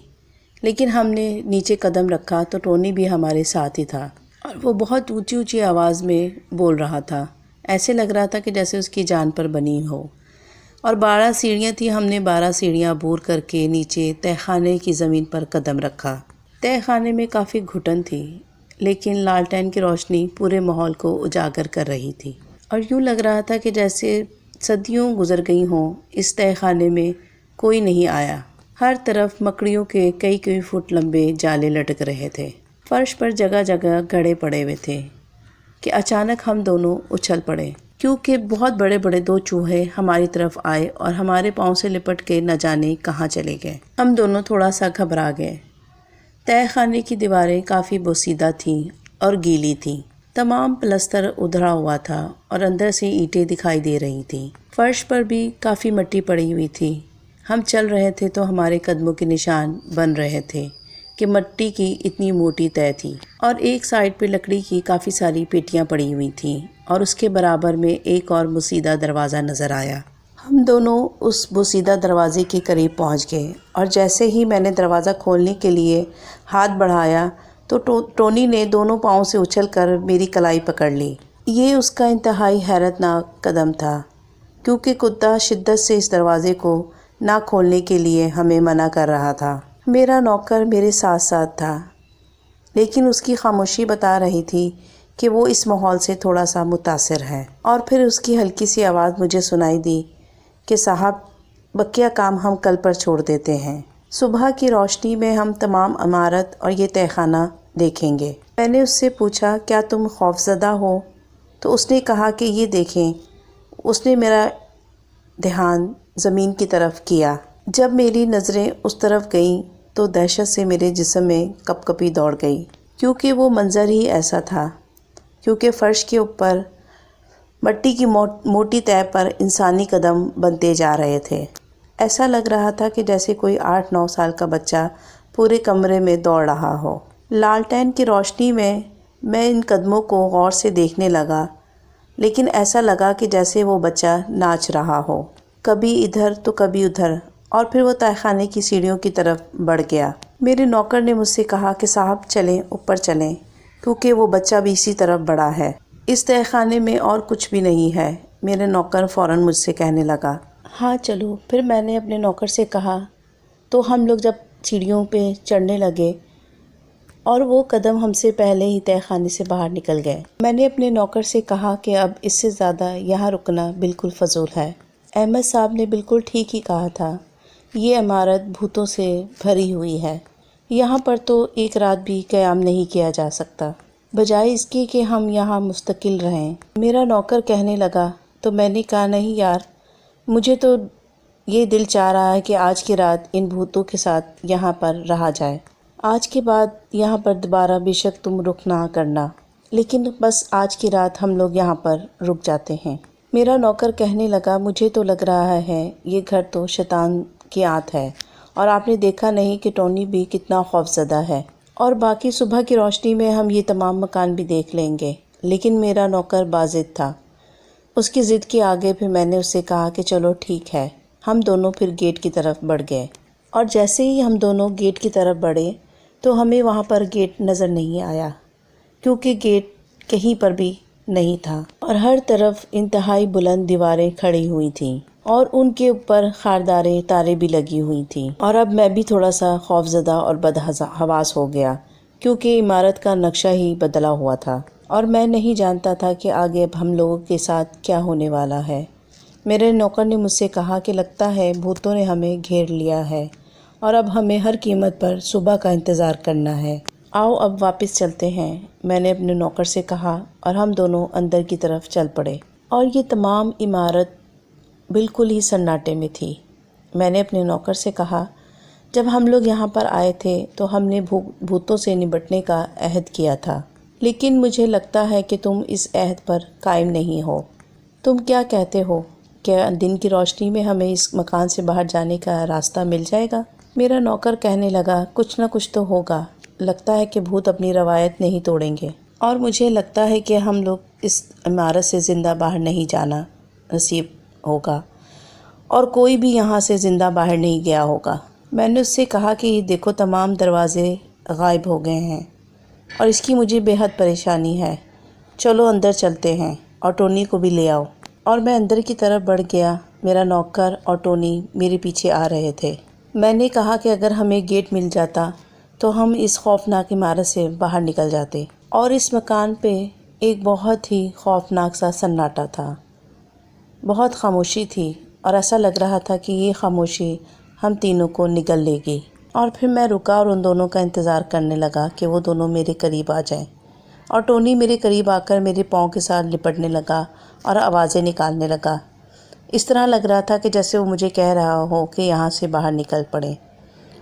لیکن ہم نے نیچے قدم رکھا تو ٹونی بھی ہمارے ساتھ ہی تھا، اور وہ بہت اونچی اونچی آواز میں بول رہا تھا۔ ایسے لگ رہا تھا کہ جیسے اس کی جان پر بنی ہو۔ اور 12 سیڑھیاں تھیں، ہم نے 12 سیڑھیاں عبور کر کے نیچے تہہ خانے کی زمین پر قدم رکھا۔ تہہ خانے میں کافی گھٹن تھی، لیکن لالٹین کی روشنی پورے ماحول کو اجاگر کر رہی تھی، اور یوں لگ رہا تھا کہ جیسے صدیوں گزر گئی ہوں، اس تہہ خانے میں کوئی نہیں آیا۔ ہر طرف مکڑیوں کے کئی فٹ لمبے جالے لٹک رہے تھے۔ فرش پر جگہ جگہ گھڑے پڑے ہوئے تھے کہ اچانک ہم دونوں اچھل پڑے، کیونکہ بہت بڑے بڑے 2 چوہے ہماری طرف آئے اور ہمارے پاؤں سے لپٹ کے نہ جانے کہاں چلے گئے۔ ہم دونوں تھوڑا سا گھبرا گئے۔ تہہ خانے کی دیواریں کافی بوسیدہ تھیں اور گیلی تھیں۔ تمام پلستر ادھڑا ہوا تھا اور اندر سے اینٹیں دکھائی دے رہی تھیں۔ فرش پر بھی کافی مٹی پڑی ہوئی تھی۔ ہم چل رہے تھے تو ہمارے قدموں کے نشان بن رہے تھے کہ مٹی کی اتنی موٹی تہہ تھی، اور ایک سائڈ پہ لکڑی کی کافی ساری پیٹیاں پڑی ہوئی تھیں، اور اس کے برابر میں ایک اور بوسیدہ دروازہ نظر آیا۔ ہم دونوں اس بوسیدہ دروازے کے قریب پہنچ گئے، اور جیسے ہی میں نے دروازہ کھولنے کے لیے ہاتھ بڑھایا تو ٹونی نے دونوں پاؤں سے اچھل کر میری کلائی پکڑ لی۔ یہ اس کا انتہائی حیرت ناک قدم تھا، کیونکہ کتا شدت سے اس دروازے کو نہ کھولنے کے لیے ہمیں منع کر رہا تھا۔ میرا نوکر میرے ساتھ ساتھ تھا، لیکن اس کی خاموشی بتا رہی تھی کہ وہ اس ماحول سے تھوڑا سا متاثر ہے۔ اور پھر اس کی ہلکی سی آواز مجھے سنائی دی کہ صاحب، بقیہ کام ہم کل پر چھوڑ دیتے ہیں۔ صبح کی روشنی میں ہم تمام عمارت اور یہ تہہ خانہ دیکھیں گے۔ میں نے اس سے پوچھا کیا تم خوفزدہ ہو؟ تو اس نے کہا کہ یہ دیکھیں۔ اس نے میرا دھیان زمین کی طرف کیا۔ جب میری نظریں اس طرف گئیں تو دہشت سے میرے جسم میں کپ کپی دوڑ گئی، کیونکہ وہ منظر ہی ایسا تھا، کیونکہ فرش کے اوپر مٹی کی موٹی تہہ پر انسانی قدم بنتے جا رہے تھے۔ ایسا لگ رہا تھا کہ جیسے کوئی 8-9 سال کا بچہ پورے کمرے میں دوڑ رہا ہو۔ لالٹین کی روشنی میں ان قدموں کو غور سے دیکھنے لگا، لیکن ایسا لگا کہ جیسے وہ بچہ ناچ رہا ہو، کبھی ادھر تو کبھی ادھر، اور پھر وہ تہہ خانے کی سیڑھیوں کی طرف بڑھ گیا۔ میرے نوکر نے مجھ سے کہا کہ صاحب چلیں، اوپر چلیں، کیونکہ وہ بچہ بھی اسی طرف بڑھا ہے۔ اس تہہ خانے میں اور کچھ بھی نہیں ہے، میرے نوکر فوراً مجھ سے کہنے لگا۔ ہاں چلو۔ پھر میں نے اپنے نوکر سے کہا، تو ہم لوگ جب سیڑھیوں پہ چڑھنے لگے اور وہ قدم ہم سے پہلے ہی تہہ خانے سے باہر نکل گئے۔ میں نے اپنے نوکر سے کہا کہ اب اس سے زیادہ یہاں رکنا بالکل فضول ہے۔ احمد صاحب نے بالکل ٹھیک ہی کہا تھا، یہ عمارت بھوتوں سے بھری ہوئی ہے، یہاں پر تو ایک رات بھی قیام نہیں کیا جا سکتا، بجائے اس کے کہ ہم یہاں مستقل رہیں۔ میرا نوکر کہنے لگا، تو میں نے کہا نہیں یار، مجھے تو یہ دل چاہ رہا ہے کہ آج کی رات ان بھوتوں کے ساتھ یہاں پر رہا جائے۔ آج کے بعد یہاں پر دوبارہ بے شک تم رک نہ کرنا، لیکن بس آج کی رات ہم لوگ یہاں پر رک جاتے ہیں۔ میرا نوکر کہنے لگا، مجھے تو لگ رہا ہے یہ گھر تو شیطان کی آت ہے، اور آپ نے دیکھا نہیں کہ ٹونی بھی کتنا خوفزدہ ہے، اور باقی صبح کی روشنی میں ہم یہ تمام مکان بھی دیکھ لیں گے۔ لیکن میرا نوکر باضد تھا، اس کی ضد کے آگے پھر میں نے اس سے کہا کہ چلو ٹھیک ہے۔ ہم دونوں پھر گیٹ کی طرف بڑھ گئے، اور جیسے ہی ہم دونوں گیٹ کی طرف بڑھے تو ہمیں وہاں پر گیٹ نظر نہیں آیا، کیونکہ گیٹ کہیں پر بھی نہیں تھا اور ہر طرف انتہائی بلند دیواریں کھڑی ہوئی تھیں اور ان کے اوپر خاردار تاریں بھی لگی ہوئی تھیں۔ اور اب میں بھی تھوڑا سا خوفزدہ اور بدحواس ہو گیا کیونکہ عمارت کا نقشہ ہی بدلا ہوا تھا اور میں نہیں جانتا تھا کہ آگے اب ہم لوگوں کے ساتھ کیا ہونے والا ہے۔ میرے نوکر نے مجھ سے کہا کہ لگتا ہے بھوتوں نے ہمیں گھیر لیا ہے اور اب ہمیں ہر قیمت پر صبح کا انتظار کرنا ہے۔ آؤ اب واپس چلتے ہیں، میں نے اپنے نوکر سے کہا اور ہم دونوں اندر کی طرف چل پڑے۔ اور یہ تمام عمارت بالکل ہی سناٹے میں تھی۔ میں نے اپنے نوکر سے کہا، جب ہم لوگ یہاں پر آئے تھے تو ہم نے بھوتوں سے نمٹنے کا عہد کیا تھا، لیکن مجھے لگتا ہے کہ تم اس عہد پر قائم نہیں ہو۔ تم کیا کہتے ہو؟ کیا دن کی روشنی میں ہمیں اس مکان سے باہر جانے کا راستہ مل جائے گا؟ میرا نوکر کہنے لگا، کچھ نہ کچھ تو ہوگا، لگتا ہے کہ بھوت اپنی روایت نہیں توڑیں گے اور مجھے لگتا ہے کہ ہم لوگ اس عمارت سے زندہ باہر نہیں جانا نصیب ہوگا اور کوئی بھی یہاں سے زندہ باہر نہیں گیا ہوگا۔ میں نے اس سے کہا کہ یہ دیکھو تمام دروازے غائب ہو گئے ہیں اور اس کی مجھے بے حد پریشانی ہے، چلو اندر چلتے ہیں اور ٹونی کو بھی لے آؤ۔ اور میں اندر کی طرف بڑھ گیا، میرا نوکر اور ٹونی میرے پیچھے آ رہے تھے۔ میں نے کہا کہ اگر ہمیں گیٹ مل جاتا تو ہم اس خوفناک عمارت سے باہر نکل جاتے۔ اور اس مکان پہ ایک بہت ہی خوفناک سا سناٹا تھا، بہت خاموشی تھی اور ایسا لگ رہا تھا کہ یہ خاموشی ہم تینوں کو نگل لے گی۔ اور پھر میں رکا اور ان دونوں کا انتظار کرنے لگا کہ وہ دونوں میرے قریب آ جائیں اور ٹونی میرے قریب آ کر میرے پاؤں کے ساتھ لپٹنے لگا اور آوازیں نکالنے لگا۔ اس طرح لگ رہا تھا کہ جیسے وہ مجھے کہہ رہا ہو کہ یہاں سے باہر نکل پڑے،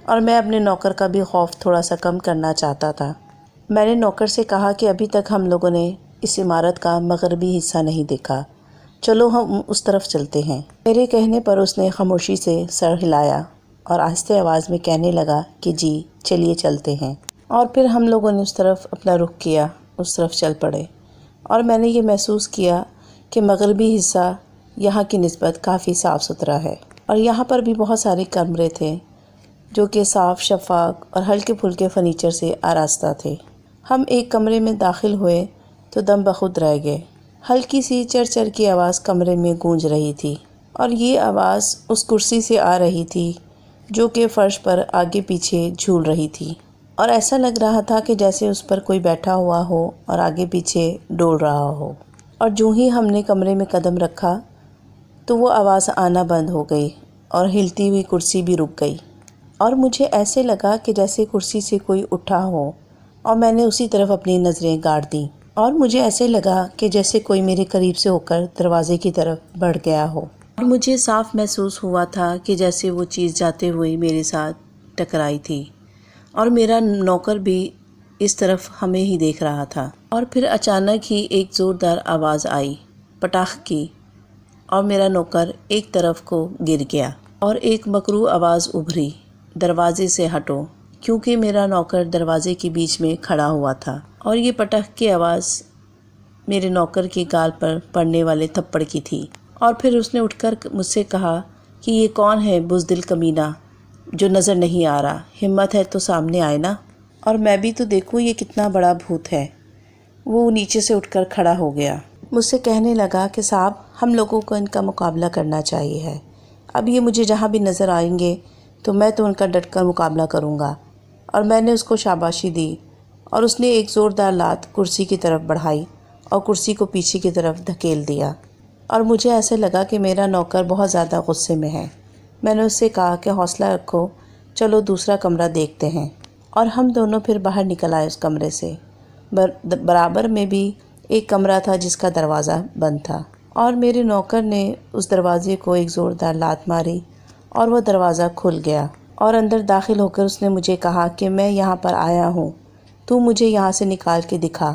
اور میں اپنے نوکر کا بھی خوف تھوڑا سا کم کرنا چاہتا تھا۔ میں نے نوکر سے کہا کہ ابھی تک ہم لوگوں نے اس عمارت کا مغربی حصہ نہیں دیکھا، چلو ہم اس طرف چلتے ہیں۔ میرے کہنے پر اس نے خاموشی سے سر ہلایا اور آہستہ آواز میں کہنے لگا کہ جی چلیے چلتے ہیں۔ اور پھر ہم لوگوں نے اس طرف اپنا رخ کیا، اس طرف چل پڑے اور میں نے یہ محسوس کیا کہ مغربی حصہ یہاں کی نسبت کافی صاف ستھرا ہے اور یہاں پر بھی بہت سارے کمرے تھے جو کہ صاف شفاف اور ہلکے پھلکے فرنیچر سے آراستہ تھے۔ ہم ایک کمرے میں داخل ہوئے تو دم بخود رہ گئے۔ ہلکی سی چرچر کی آواز کمرے میں گونج رہی تھی اور یہ آواز اس کرسی سے آ رہی تھی جو کہ فرش پر آگے پیچھے جھول رہی تھی اور ایسا لگ رہا تھا کہ جیسے اس پر کوئی بیٹھا ہوا ہو اور آگے پیچھے ڈول رہا ہو۔ اور جو ہی ہم نے کمرے میں قدم رکھا تو وہ آواز آنا بند ہو گئی اور ہلتی ہوئی کرسی بھی رک گئی اور مجھے ایسے لگا کہ جیسے کرسی سے کوئی اٹھا ہو اور میں نے اسی طرف اپنی نظریں گاڑ دیں اور مجھے ایسے لگا کہ جیسے کوئی میرے قریب سے ہو کر دروازے کی طرف بڑھ گیا ہو اور مجھے صاف محسوس ہوا تھا کہ جیسے وہ چیز جاتے ہوئے میرے ساتھ ٹکرائی تھی اور میرا نوکر بھی اس طرف ہمیں ہی دیکھ رہا تھا۔ اور پھر اچانک ہی ایک زوردار آواز آئی، پٹاخ کی، اور میرا نوکر ایک طرف کو گر گیا اور ایک مکروہ آواز ابھری، دروازے سے ہٹو، کیونکہ میرا نوکر دروازے کے بیچ میں کھڑا ہوا تھا اور یہ پٹاخ کی آواز میرے نوکر کے گال پر پڑنے والے تھپڑ کی تھی۔ اور پھر اس نے اٹھ کر مجھ سے کہا کہ یہ کون ہے بزدل کمینہ جو نظر نہیں آ رہا، ہمت ہے تو سامنے آئے نا، اور میں بھی تو دیکھوں یہ کتنا بڑا بھوت ہے۔ وہ نیچے سے اٹھ کر کھڑا ہو گیا، مجھ سے کہنے لگا کہ صاحب ہم لوگوں کو ان کا مقابلہ کرنا چاہیے ہے، اب یہ مجھے جہاں بھی نظر آئیں گے تو میں تو ان کا ڈٹ کر مقابلہ کروں گا۔ اور میں نے اس کو شاباشی دی اور اس نے ایک زوردار لات کرسی کی طرف بڑھائی اور کرسی کو پیچھے کی طرف دھکیل دیا اور مجھے ایسے لگا کہ میرا نوکر بہت زیادہ غصے میں ہے۔ میں نے اس سے کہا کہ حوصلہ رکھو، چلو دوسرا کمرہ دیکھتے ہیں، اور ہم دونوں پھر باہر نکل آئے اس کمرے سے۔ برابر میں بھی ایک کمرہ تھا جس کا دروازہ بند تھا اور میرے نوکر نے اس دروازے کو ایک زوردار لات ماری اور وہ دروازہ کھل گیا اور اندر داخل ہو کر اس نے مجھے کہا کہ میں یہاں پر آیا ہوں، تو مجھے یہاں سے نکال کے دکھا۔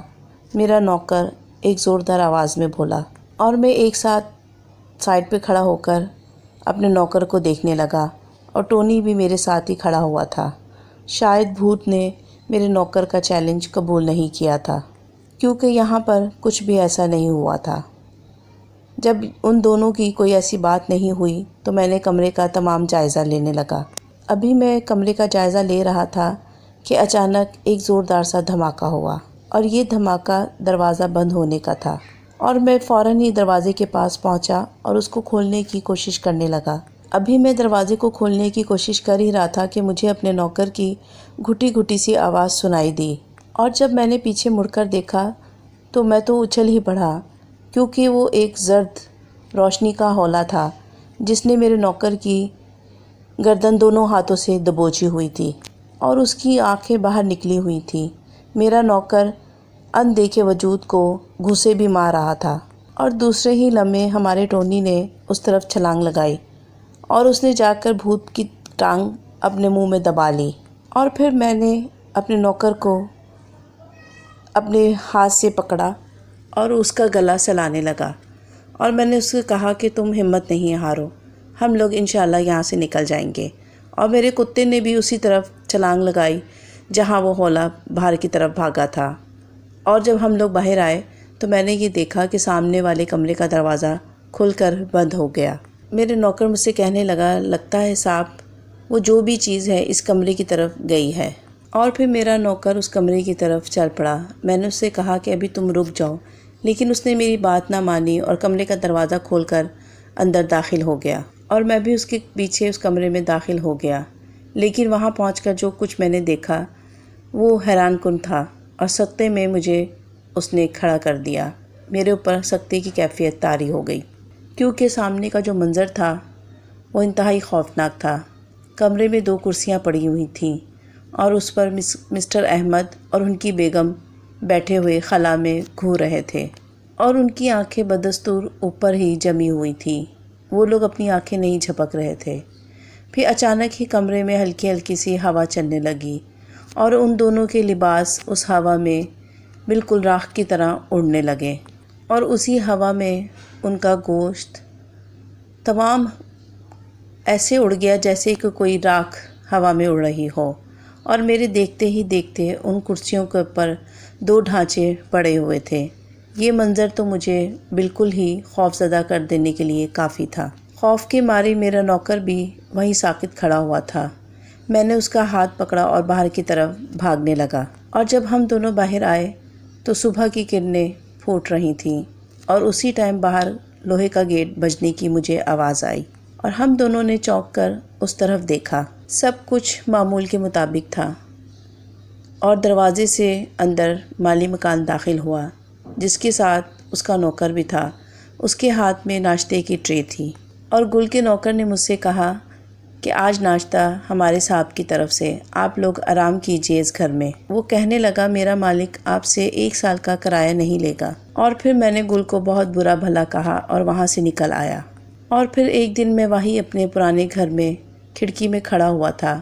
میرا نوکر ایک زوردار آواز میں بولا اور میں ایک ساتھ سائڈ پہ کھڑا ہو کر اپنے نوکر کو دیکھنے لگا اور ٹونی بھی میرے ساتھ ہی کھڑا ہوا تھا۔ شاید بھوت نے میرے نوکر کا چیلنج قبول نہیں کیا تھا کیونکہ یہاں پر کچھ بھی ایسا نہیں ہوا تھا۔ جب ان دونوں کی کوئی ایسی بات نہیں ہوئی تو میں نے کمرے کا تمام جائزہ لینے لگا۔ ابھی میں کمرے کا جائزہ لے رہا تھا کہ اچانک ایک زوردار سا دھماکہ ہوا اور یہ دھماکہ دروازہ بند ہونے کا تھا اور میں فوراً ہی دروازے کے پاس پہنچا اور اس کو کھولنے کی کوشش کرنے لگا۔ ابھی میں دروازے کو کھولنے کی کوشش کر ہی رہا تھا کہ مجھے اپنے نوکر کی گھٹی گھٹی سی آواز سنائی دی، اور جب میں نے پیچھے مڑ کر دیکھا تو میں تو اچھل ہی پڑا، کیونکہ وہ ایک زرد روشنی کا ہولہ تھا جس نے میرے نوکر کی گردن دونوں ہاتھوں سے دبوچی ہوئی تھی اور اس کی آنکھیں باہر نکلی ہوئی تھیں۔ میرا نوکر اندیکھے وجود کو گھوسے بھی مار رہا تھا، اور دوسرے ہی لمحے ہمارے ٹونی نے اس طرف چھلانگ لگائی اور اس نے جا کر بھوت کی ٹانگ اپنے منہ میں دبا لی، اور پھر میں نے اپنے نوکر کو اپنے ہاتھ سے پکڑا اور اس کا گلا سلانے لگا، اور میں نے اس سے کہا کہ تم ہمت نہیں ہارو، ہم لوگ انشاءاللہ یہاں سے نکل جائیں گے۔ اور میرے کتے نے بھی اسی طرف چھلانگ لگائی جہاں وہ ہولہ باہر کی طرف بھاگا تھا، اور جب ہم لوگ باہر آئے تو میں نے یہ دیکھا کہ سامنے والے کمرے کا دروازہ کھل کر بند ہو گیا۔ میرے نوکر مجھ سے کہنے لگا، لگتا ہے صاحب وہ جو بھی چیز ہے اس کمرے کی طرف گئی ہے، اور پھر میرا نوکر اس کمرے کی طرف چل پڑا۔ میں نے اس سے کہا کہ ابھی تم رک جاؤ، لیکن اس نے میری بات نہ مانی اور کمرے کا دروازہ کھول کر اندر داخل ہو گیا، اور میں بھی اس کے پیچھے اس کمرے میں داخل ہو گیا۔ لیکن وہاں پہنچ کر جو کچھ میں نے دیکھا وہ حیران کن تھا، اور سکتے میں مجھے اس نے کھڑا کر دیا۔ میرے اوپر سکتے کی کیفیت طاری ہو گئی، کیونکہ سامنے کا جو منظر تھا وہ انتہائی خوفناک تھا۔ کمرے میں 2 کرسیاں پڑی ہوئی تھیں، اور اس پر مسٹر احمد اور ان کی بیگم بیٹھے ہوئے خلا میں گھور رہے تھے، اور ان کی آنکھیں بدستور اوپر ہی جمی ہوئی تھیں، وہ لوگ اپنی آنکھیں نہیں جھپک رہے تھے۔ پھر اچانک ہی کمرے میں ہلکی ہلکی سی ہوا چلنے لگی، اور ان دونوں کے لباس اس ہوا میں بالکل راکھ کی طرح اڑنے لگے، اور اسی ہوا میں ان کا گوشت تمام ایسے اڑ گیا جیسے کہ کوئی راکھ ہوا میں اڑ رہی ہو، اور میرے دیکھتے ہی دیکھتے ان کرسیوں کے اوپر 2 ڈھانچے پڑے ہوئے تھے۔ یہ منظر تو مجھے بالکل ہی خوفزدہ کر دینے کے لیے کافی تھا۔ خوف کے مارے میرا نوکر بھی وہیں ساکت کھڑا ہوا تھا۔ میں نے اس کا ہاتھ پکڑا اور باہر کی طرف بھاگنے لگا، اور جب ہم دونوں باہر آئے تو صبح کی کرنیں پھوٹ رہی تھیں، اور اسی ٹائم باہر لوہے کا گیٹ بجنے کی مجھے آواز آئی، اور ہم دونوں نے چونک کر اس طرف دیکھا۔ سب کچھ معمول کے مطابق تھا، اور دروازے سے اندر مالی مکان داخل ہوا، جس کے ساتھ اس کا نوکر بھی تھا۔ اس کے ہاتھ میں ناشتے کی ٹرے تھی، اور گل کے نوکر نے مجھ سے کہا کہ آج ناشتہ ہمارے صاحب کی طرف سے، آپ لوگ آرام کیجیے اس گھر میں۔ وہ کہنے لگا، میرا مالک آپ سے 1 سال کا کرایہ نہیں لے گا۔ اور پھر میں نے گل کو بہت برا بھلا کہا اور وہاں سے نکل آیا۔ اور پھر ایک دن میں وہی اپنے پرانے گھر میں کھڑکی میں کھڑا ہوا تھا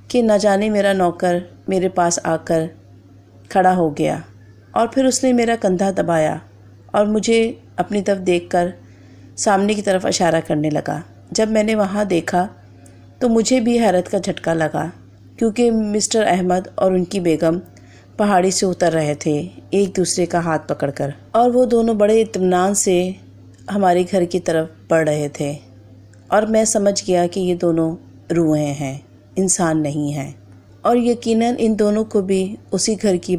کہ نہ جانے میرا نوکر میرے پاس آ کر کھڑا ہو گیا، اور پھر اس نے میرا کندھا دبایا اور مجھے اپنی طرف دیکھ کر سامنے کی طرف اشارہ کرنے لگا۔ جب میں نے وہاں دیکھا تو مجھے بھی حیرت کا جھٹکا لگا، کیونکہ مسٹر احمد اور ان کی بیگم پہاڑی سے اتر رہے تھے ایک دوسرے کا ہاتھ پکڑ کر، اور وہ دونوں بڑے اطمینان سے ہمارے گھر کی طرف بڑھ رہے تھے، اور میں سمجھ گیا کہ یہ دونوں روحیں ہیں، انسان نہیں ہیں، اور یقیناً ان دونوں کو بھی اسی گھر کی